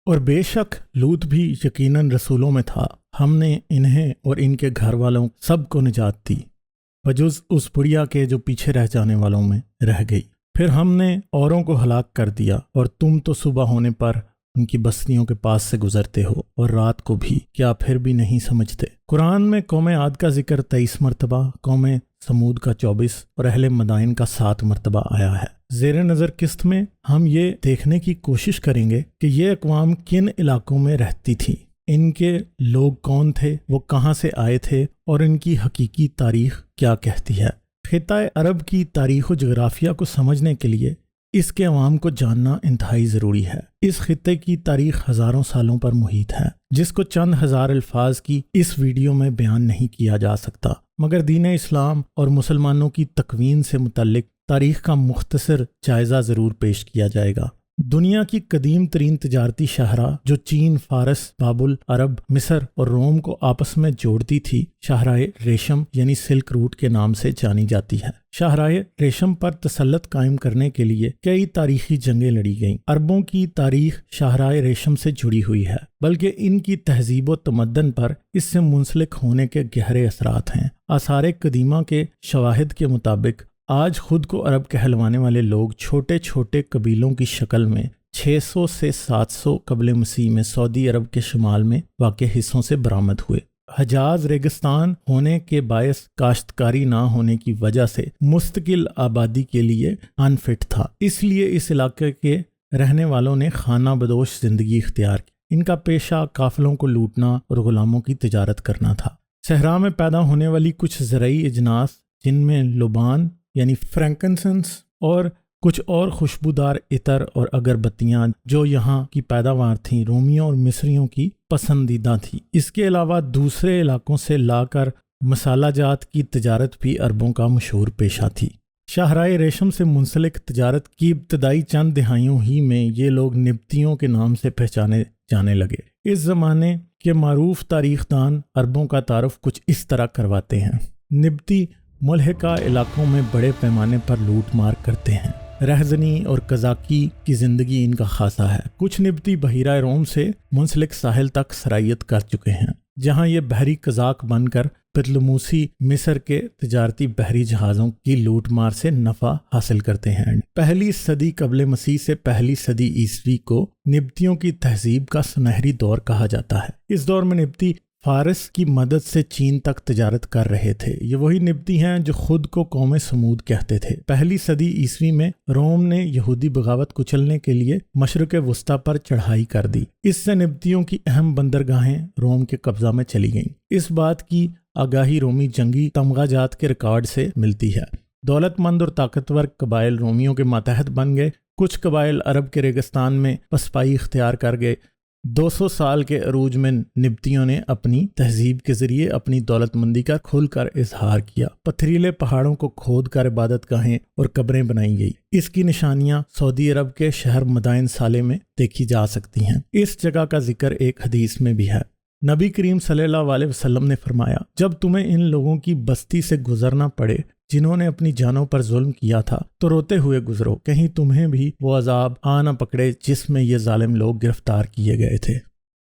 اور بے شک لوط بھی یقیناً رسولوں میں تھا، ہم نے انہیں اور ان کے گھر والوں سب کو نجات دی بجز اس بڑھیا کے جو پیچھے رہ جانے والوں میں رہ گئی۔ پھر ہم نے اوروں کو ہلاک کر دیا اور تم تو صبح ہونے پر ان کی بستیوں کے پاس سے گزرتے ہو اور رات کو بھی، کیا پھر بھی نہیں سمجھتے؟ قرآن میں قوم عاد کا ذکر 23 مرتبہ، قوم سمود کا 24 اور اہل مدائن کا 7 مرتبہ آیا ہے۔ زیر نظر قسط میں ہم یہ دیکھنے کی کوشش کریں گے کہ یہ اقوام کن علاقوں میں رہتی تھی، ان کے لوگ کون تھے، وہ کہاں سے آئے تھے اور ان کی حقیقی تاریخ کیا کہتی ہے۔ خطہ عرب کی تاریخ و جغرافیہ کو سمجھنے کے لیے اس کے عوام کو جاننا انتہائی ضروری ہے۔ اس خطے کی تاریخ ہزاروں سالوں پر محیط ہے، جس کو چند ہزار الفاظ کی اس ویڈیو میں بیان نہیں کیا جا سکتا، مگر دین اسلام اور مسلمانوں کی تکوین سے متعلق تاریخ کا مختصر جائزہ ضرور پیش کیا جائے گا۔ دنیا کی قدیم ترین تجارتی شاہراہ جو چین، فارس، بابل، عرب، مصر اور روم کو آپس میں جوڑتی تھی، شاہراہ ریشم یعنی سلک روٹ کے نام سے جانی جاتی ہے۔ شاہراہ ریشم پر تسلط قائم کرنے کے لیے کئی تاریخی جنگیں لڑی گئیں۔ عربوں کی تاریخ شاہراہ ریشم سے جڑی ہوئی ہے، بلکہ ان کی تہذیب و تمدن پر اس سے منسلک ہونے کے گہرے اثرات ہیں۔ آثار قدیمہ کے شواہد کے مطابق آج خود کو عرب کہلوانے والے لوگ چھوٹے چھوٹے قبیلوں کی شکل میں 600 سے 700 قبل مسیح میں سعودی عرب کے شمال میں واقع حصوں سے برآمد ہوئے۔ حجاز ریگستان ہونے کے باعث کاشتکاری نہ ہونے کی وجہ سے مستقل آبادی کے لیے انفٹ تھا، اس لیے اس علاقے کے رہنے والوں نے خانہ بدوش زندگی اختیار کی۔ ان کا پیشہ قافلوں کو لوٹنا اور غلاموں کی تجارت کرنا تھا۔ صحرا میں پیدا ہونے والی کچھ زرعی اجناس جن میں لبان یعنی فرینکنسنس اور کچھ اور خوشبودار عطر اور اگربتیاں جو یہاں کی پیداوار تھیں، رومیوں اور مصریوں کی پسندیدہ تھی۔ اس کے علاوہ دوسرے علاقوں سے لا کر مسالہ جات کی تجارت بھی عربوں کا مشہور پیشہ تھی۔ شاہراہ ریشم سے منسلک تجارت کی ابتدائی چند دہائیوں ہی میں یہ لوگ نبطیوں کے نام سے پہچانے جانے لگے۔ اس زمانے کے معروف تاریخ دان عربوں کا تعارف کچھ اس طرح کرواتے ہیں۔ نبطی ملحقہ علاقوں میں بڑے پیمانے پر لوٹ مار کرتے ہیں۔ رہزنی اور قزاقی کی زندگی ان کا خاصہ ہے۔ کچھ نبطی بحیرہ روم سے منسلک ساحل تک سرایت کر چکے ہیں، جہاں یہ بحری قزاق بن کر پتلموسی مصر کے تجارتی بحری جہازوں کی لوٹ مار سے نفع حاصل کرتے ہیں۔ پہلی صدی قبل مسیح سے پہلی صدی عیسوی کو نبطیوں کی تہذیب کا سنہری دور کہا جاتا ہے۔ اس دور میں نبطی فارس کی مدد سے چین تک تجارت کر رہے تھے۔ یہ وہی نبطی ہیں جو خود کو قوم سمود کہتے تھے۔ پہلی صدی عیسوی میں روم نے یہودی بغاوت کچلنے کے لیے مشرق وسطیٰ پر چڑھائی کر دی۔ اس سے نبطیوں کی اہم بندرگاہیں روم کے قبضہ میں چلی گئیں۔ اس بات کی آگاہی رومی جنگی تمغہ جات کے ریکارڈ سے ملتی ہے۔ دولت مند اور طاقتور قبائل رومیوں کے ماتحت بن گئے۔ کچھ قبائل عرب کے ریگستان میں پسپائی اختیار کر گئے۔ 200 سال کے عروج میں نبطیوں نے اپنی تہذیب کے ذریعے اپنی دولت مندی کا کھل کر اظہار کیا۔ پتھریلے پہاڑوں کو کھود کر عبادت گاہیں اور قبریں بنائی گئی۔ اس کی نشانیاں سعودی عرب کے شہر مدائن سالے میں دیکھی جا سکتی ہیں۔ اس جگہ کا ذکر ایک حدیث میں بھی ہے۔ نبی کریم صلی اللہ علیہ وسلم نے فرمایا، جب تمہیں ان لوگوں کی بستی سے گزرنا پڑے جنہوں نے اپنی جانوں پر ظلم کیا تھا تو روتے ہوئے گزرو، کہیں تمہیں بھی وہ عذاب آ نہ پکڑے جس میں یہ ظالم لوگ گرفتار کیے گئے تھے۔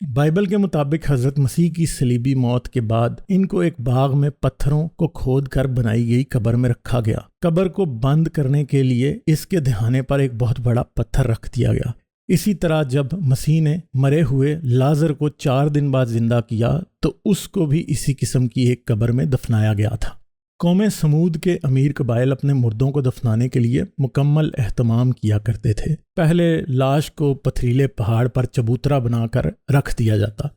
بائبل کے مطابق حضرت مسیح کی صلیبی موت کے بعد ان کو ایک باغ میں پتھروں کو کھود کر بنائی گئی قبر میں رکھا گیا۔ قبر کو بند کرنے کے لیے اس کے دہانے پر ایک بہت بڑا پتھر رکھ دیا گیا۔ اسی طرح جب مسیح نے مرے ہوئے لازر کو 4 دن بعد زندہ کیا تو اس کو بھی اسی قسم کی ایک قبر میں دفنایا گیا تھا۔ قوم سمود کے امیر قبائل اپنے مردوں کو دفنانے کے لیے مکمل اہتمام کیا کرتے تھے۔ پہلے لاش کو پتھریلے پہاڑ پر چبوترا بنا کر رکھ دیا جاتا۔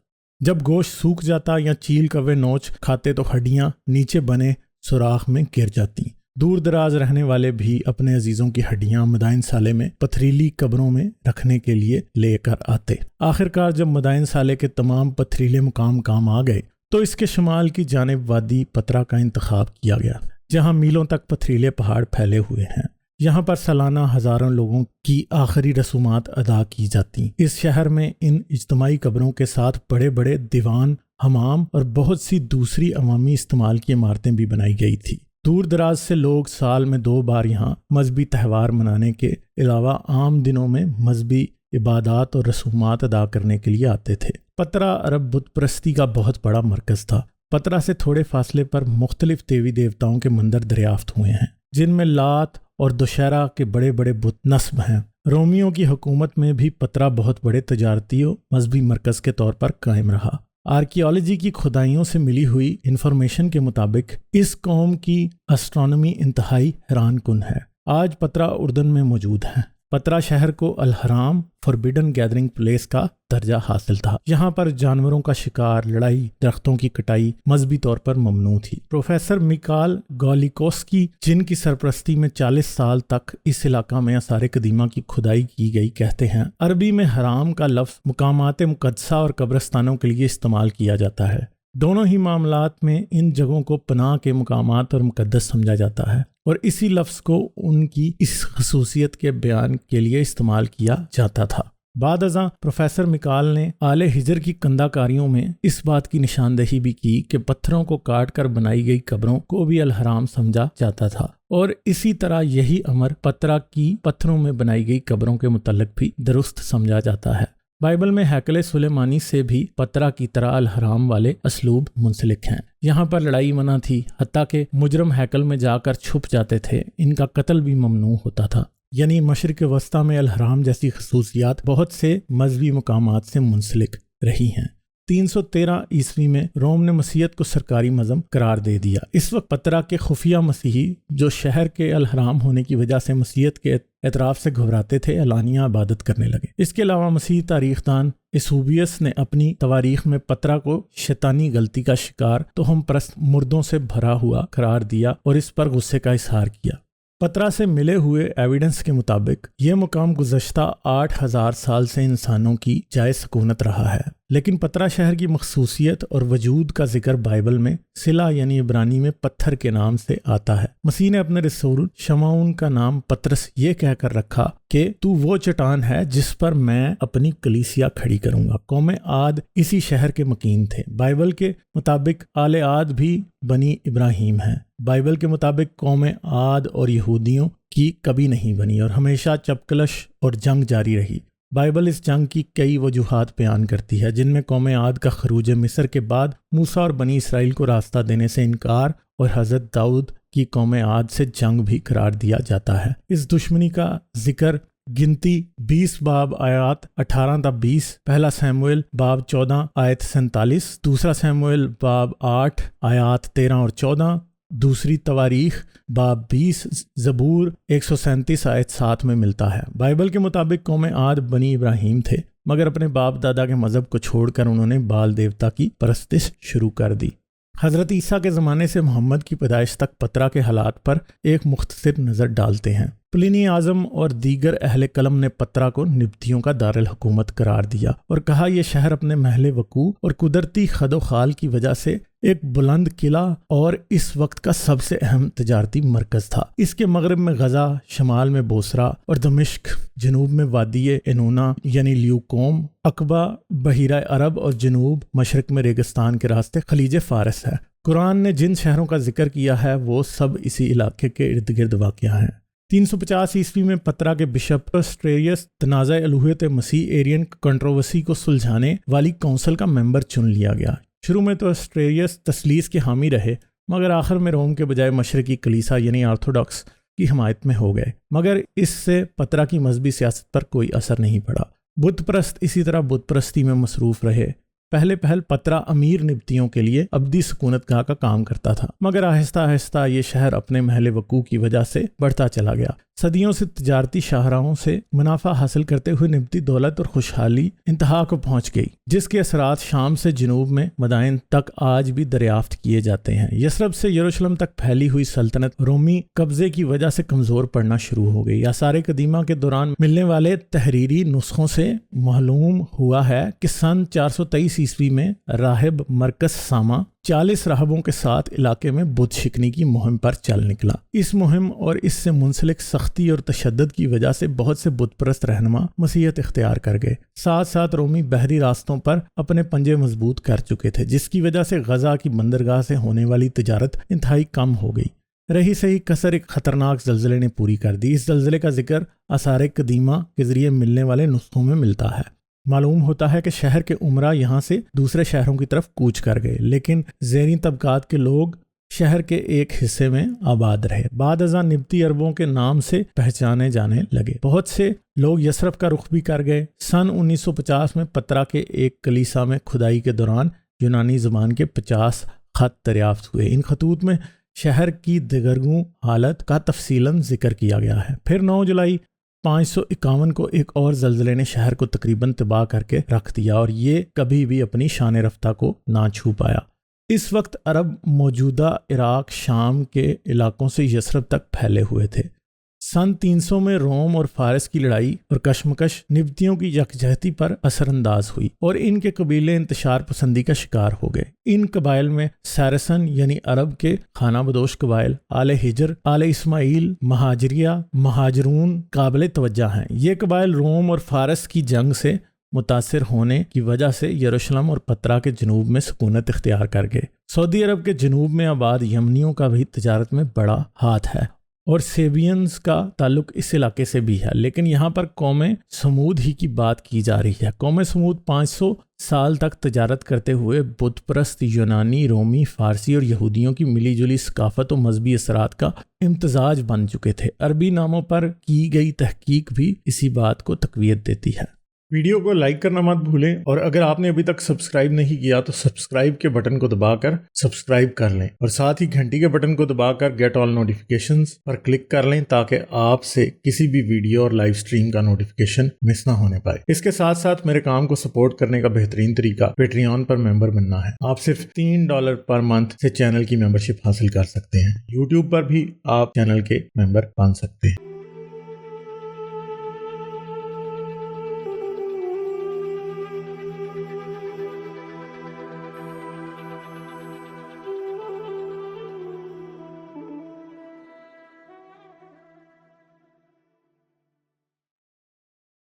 جب گوشت سوکھ جاتا یا چیل کوے نوچ کھاتے تو ہڈیاں نیچے بنے سوراخ میں گر جاتی۔ دور دراز رہنے والے بھی اپنے عزیزوں کی ہڈیاں مدائن سالے میں پتھریلی قبروں میں رکھنے کے لیے لے کر آتے۔ آخرکار جب مدائن سالے کے تمام پتھریلے مقام کام آ گئے تو اس کے شمال کی جانب وادی پترا کا انتخاب کیا گیا، جہاں میلوں تک پتھریلے پہاڑ پھیلے ہوئے ہیں۔ یہاں پر سالانہ ہزاروں لوگوں کی آخری رسومات ادا کی جاتی۔ اس شہر میں ان اجتماعی قبروں کے ساتھ بڑے بڑے دیوان، حمام اور بہت سی دوسری عوامی استعمال کی عمارتیں بھی بنائی گئی تھی۔ دور دراز سے لوگ سال میں 2 بار یہاں مذہبی تہوار منانے کے علاوہ عام دنوں میں مذہبی عبادات اور رسومات ادا کرنے کے لیے آتے تھے۔ پترا عرب بت پرستی کا بہت بڑا مرکز تھا۔ پترا سے تھوڑے فاصلے پر مختلف دیوی دیوتاؤں کے مندر دریافت ہوئے ہیں، جن میں لات اور دشہرا کے بڑے بڑے بت نصب ہیں۔ رومیوں کی حکومت میں بھی پترا بہت بڑے تجارتی و مذہبی مرکز کے طور پر قائم رہا۔ آرکیالوجی کی کھدائیوں سے ملی ہوئی انفارمیشن کے مطابق اس قوم کی اسٹرانومی انتہائی حیران کن ہے۔ آج پترا اردن میں موجود ہے۔ پترا شہر کو الحرام فوربیڈن گیدرنگ پلیس کا درجہ حاصل تھا۔ یہاں پر جانوروں کا شکار، لڑائی، درختوں کی کٹائی مذہبی طور پر ممنوع تھی۔ پروفیسر میکال گالیکوسکی، جن کی سرپرستی میں 40 سال تک اس علاقہ میں آثار قدیمہ کی کھدائی کی گئی، کہتے ہیں عربی میں حرام کا لفظ مقامات مقدسہ اور قبرستانوں کے لیے استعمال کیا جاتا ہے۔ دونوں ہی معاملات میں ان جگہوں کو پناہ کے مقامات اور مقدس سمجھا جاتا ہے، اور اسی لفظ کو ان کی اس خصوصیت کے بیان کے لیے استعمال کیا جاتا تھا۔ بعد ازاں پروفیسر میکال نے آل ہجر کی کندہ کاریوں میں اس بات کی نشاندہی بھی کی کہ پتھروں کو کاٹ کر بنائی گئی قبروں کو بھی الحرام سمجھا جاتا تھا، اور اسی طرح یہی امر پترا کی پتھروں میں بنائی گئی قبروں کے متعلق بھی درست سمجھا جاتا ہے۔ بائبل میں ہیکل سلیمانی سے بھی پترا کی طرح الحرام والے اسلوب منسلک ہیں۔ یہاں پر لڑائی منع تھی، حتیٰ کہ مجرم ہیکل میں جا کر چھپ جاتے تھے، ان کا قتل بھی ممنوع ہوتا تھا۔ یعنی مشرق وسطیٰ میں الحرام جیسی خصوصیات بہت سے مذہبی مقامات سے منسلک رہی ہیں۔ 313 عیسوی میں روم نے مسیحیت کو سرکاری مذہب قرار دے دیا۔ اس وقت پترا کے خفیہ مسیحی، جو شہر کے الحرام ہونے کی وجہ سے مسیحیت کے اعتراف سے گھبراتے تھے، اعلانیہ عبادت کرنے لگے۔ اس کے علاوہ مسیحی تاریخ دان ایسوبیس نے اپنی تواریخ میں پترا کو شیطانی غلطی کا شکار، توہم پرست مردوں سے بھرا ہوا قرار دیا اور اس پر غصے کا اظہار کیا۔ پترا سے ملے ہوئے ایویڈنس کے مطابق یہ مقام گزشتہ 8000 سال سے انسانوں کی جائے سکونت رہا ہے، لیکن پترا شہر کی مخصوصیت اور وجود کا ذکر بائبل میں سلا یعنی عبرانی میں پتھر کے نام سے آتا ہے۔ مسیح نے اپنے رسول شمعون کا نام پطرس یہ کہہ کر رکھا کہ تو وہ چٹان ہے جس پر میں اپنی کلیسیا کھڑی کروں گا۔ قوم عاد اسی شہر کے مکین تھے۔ بائبل کے مطابق آل عاد بھی بنی ابراہیم ہیں۔ بائبل کے مطابق قوم عاد اور یہودیوں کی کبھی نہیں بنی اور ہمیشہ چپکلش اور جنگ جاری رہی۔ بائبل اس جنگ کی کئی وجوہات بیان کرتی ہے، جن میں قوم عاد کا خروج مصر کے بعد موسیٰ اور بنی اسرائیل کو راستہ دینے سے انکار اور حضرت داؤد کی قوم عاد سے جنگ بھی قرار دیا جاتا ہے۔ اس دشمنی کا ذکر گنتی 20 باب آیات 18 تا 20، پہلا سیموئیل باب 14 آیت 47، دوسرا سیموئیل باب 8 آیات 13 اور 14، دوسری تواریخ باب 20، زبور 137 آیت 7 میں ملتا ہے۔ بائبل کے مطابق قوم عاد بنی ابراہیم تھے، مگر اپنے باپ دادا کے مذہب کو چھوڑ کر انہوں نے بال دیوتا کی پرستش شروع کر دی۔ حضرت عیسیٰ کے زمانے سے محمد کی پیدائش تک پترا کے حالات پر ایک مختصر نظر ڈالتے ہیں۔ پلینی اعظم اور دیگر اہل قلم نے پترا کو نبطیوں کا دارالحکومت قرار دیا اور کہا یہ شہر اپنے محل وقوع اور قدرتی خد و خال کی وجہ سے ایک بلند قلعہ اور اس وقت کا سب سے اہم تجارتی مرکز تھا۔ اس کے مغرب میں غزہ، شمال میں بوسرا اور دمشق، جنوب میں وادی انونا یعنی لیوکوم، عقبہ، بحیرہ عرب اور جنوب مشرق میں ریگستان کے راستے خلیج فارس ہے۔ قرآن نے جن شہروں کا ذکر کیا ہے وہ سب اسی علاقے کے ارد گرد واقع ہیں۔ 350 عیسوی میں پترا کے بشپ اسٹریریس تنازع الوہیت مسیح ایرین کنٹروورسی کو سلجھانے والی کونسل کا ممبر چن لیا گیا۔ شروع میں تو اسٹریریس تثلیث کے حامی رہے، مگر آخر میں روم کے بجائے مشرقی کلیسا یعنی آرتھوڈاکس کی حمایت میں ہو گئے، مگر اس سے پترا کی مذہبی سیاست پر کوئی اثر نہیں پڑا۔ بت پرست اسی طرح بت پرستی میں مصروف رہے۔ پہل پترا امیر نبطیوں کے لیے ابدی سکونت گاہ کا کام کرتا تھا، مگر آہستہ آہستہ یہ شہر اپنے محل وقوع کی وجہ سے بڑھتا چلا گیا۔ صدیوں سے تجارتی شاہراہوں سے منافع حاصل کرتے ہوئے نبطی دولت اور خوشحالی انتہا کو پہنچ گئی، جس کے اثرات شام سے جنوب میں مدائن تک آج بھی دریافت کیے جاتے ہیں۔ یثرب سے یروشلم تک پھیلی ہوئی سلطنت رومی قبضے کی وجہ سے کمزور پڑنا شروع ہو گئی۔ آثار قدیمہ کے دوران ملنے والے تحریری نسخوں سے معلوم ہوا ہے کہ سن 423 عیسوی میں راہب مرکز ساما 40 راہبوں کے ساتھ علاقے میں بت شکنی کی مہم پر چل نکلا۔ اس مہم اور اس سے منسلک سختی اور تشدد کی وجہ سے بہت سے بت پرست رہنما مسیحیت اختیار کر گئے۔ ساتھ ساتھ رومی بحری راستوں پر اپنے پنجے مضبوط کر چکے تھے، جس کی وجہ سے غزہ کی بندرگاہ سے ہونے والی تجارت انتہائی کم ہو گئی۔ رہی سہی کسر ایک خطرناک زلزلے نے پوری کر دی۔ اس زلزلے کا ذکر آثار قدیمہ کے ذریعے ملنے والے نسخوں میں ملتا ہے۔ معلوم ہوتا ہے کہ شہر کے عمرہ یہاں سے دوسرے شہروں کی طرف کوچ کر گئے، لیکن زیریں طبقات کے لوگ شہر کے ایک حصے میں آباد رہے۔ بعد ازاں نبطی عربوں کے نام سے پہچانے جانے لگے۔ بہت سے لوگ یثرب کا رخ بھی کر گئے۔ سن 1950 میں پترا کے ایک کلیسا میں کھدائی کے دوران یونانی زبان کے 50 خط دریافت ہوئے۔ ان خطوط میں شہر کی دگرگوں حالت کا تفصیلاً ذکر کیا گیا ہے۔ پھر 9 جولائی 551 کو ایک اور زلزلے نے شہر کو تقریباً تباہ کر کے رکھ دیا اور یہ کبھی بھی اپنی شان رفتہ کو نہ چھو پایا۔ اس وقت عرب موجودہ عراق، شام کے علاقوں سے یثرب تک پھیلے ہوئے تھے۔ سن 300 میں روم اور فارس کی لڑائی اور کشمکش نبطیوں کی یکجہتی پر اثر انداز ہوئی اور ان کے قبیلے انتشار پسندی کا شکار ہو گئے۔ ان قبائل میں سارسن یعنی عرب کے خانہ بدوش قبائل، آل ہجر، آل اسماعیل، مہاجریہ، مہاجرون قابل توجہ ہیں۔ یہ قبائل روم اور فارس کی جنگ سے متاثر ہونے کی وجہ سے یروشلم اور پترا کے جنوب میں سکونت اختیار کر گئے۔ سعودی عرب کے جنوب میں آباد یمنیوں کا بھی تجارت میں بڑا ہاتھ ہے اور سیبینز کا تعلق اس علاقے سے بھی ہے، لیکن یہاں پر قوم سمود ہی کی بات کی جا رہی ہے۔ قوم سمود 500 سال تک تجارت کرتے ہوئے بت پرست یونانی، رومی، فارسی اور یہودیوں کی ملی جلی ثقافت و مذہبی اثرات کا امتزاج بن چکے تھے۔ عربی ناموں پر کی گئی تحقیق بھی اسی بات کو تقویت دیتی ہے۔ ویڈیو کو لائک کرنا مت بھولیں، اور اگر آپ نے ابھی تک سبسکرائب نہیں کیا تو سبسکرائب کے بٹن کو دبا کر سبسکرائب کر لیں، اور ساتھ ہی گھنٹی کے بٹن کو دبا کر گیٹ آل نوٹیفیکیشنز پر کلک کر لیں تاکہ آپ سے کسی بھی ویڈیو اور لائیو سٹریم کا نوٹیفیکیشن مس نہ ہونے پائے۔ اس کے ساتھ ساتھ میرے کام کو سپورٹ کرنے کا بہترین طریقہ پیٹریون پر ممبر بننا ہے۔ آپ صرف $3 پر منتھ سے چینل کی ممبرشپ حاصل کر سکتے ہیں۔ یوٹیوب پر بھی آپ چینل کے ممبر بن سکتے ہیں۔